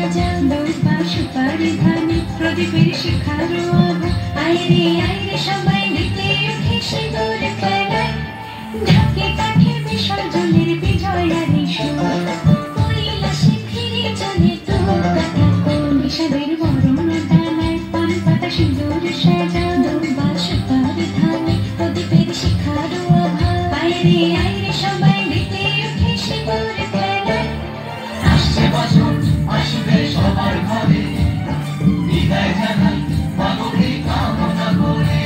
সাজাও দৌপা সুপারি ধানে প্রদীপের শিখারো আভা আইরে আইরে সবাই মেতে উঠে সিঁদুর খেলায় ঢাকে কাঠে বিসর্জনের বিজয়ারি সুর কৈলাসে ফিরে চলে তো কাটা বিষাদের বরণ ডালায় পান পাতা সিঁদুর সাজাও দৌপা সুপারি ধানে প্রদীপের শিখারো আভা আইরে আইরে সবাই মেতে উঠে সিঁদুর খেলায় আসছে বছর আসবে সবার ঘরে বিদায় জানাই মাগকে কামনা করে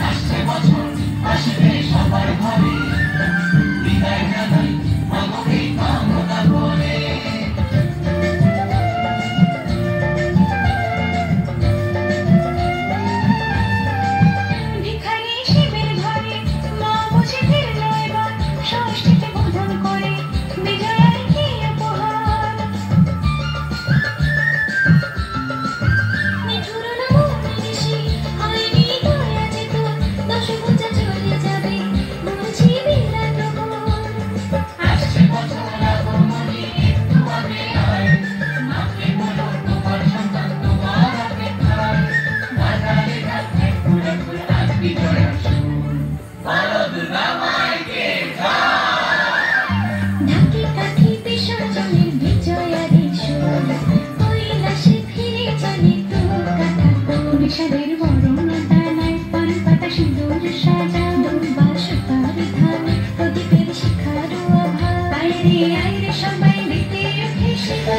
আসছে বছর আসবে সবার ঘরে বিদায় জানাই মাগকে কামনা করে ভিখারি শিবের ঘরে মা বুঝে ফিরল এবার ষষ্ঠীতে বোধন করে বিজয়ার কি উপহার নিঠুর নমুনে ঋষি হয়নি দয়া যে তোর দশভুজা চলে যাবে বুঝি বিরাট ঘোর আসছে বছর আগমনী একটু আগে আয় মাকে বলো তোমার সন্তান তোমার অপেক্ষায় বাজারে ঘাটে ঘুরে ঘুরে আজ বিজয় আসুন বলো দুর্গা মাইকে ঢাকে কাঠে বিসর্জনের বিজয়ারি সুর কৈলাসে ফিরে চলে তো কাটা বিষাদের বরণ ডালায় পান পাতা সিঁদুর সাজাও দৌবা সুপারি ধানে প্রদীপের শিখারো আভা আইরে আইরে সবাই মেতে উঠে শিখা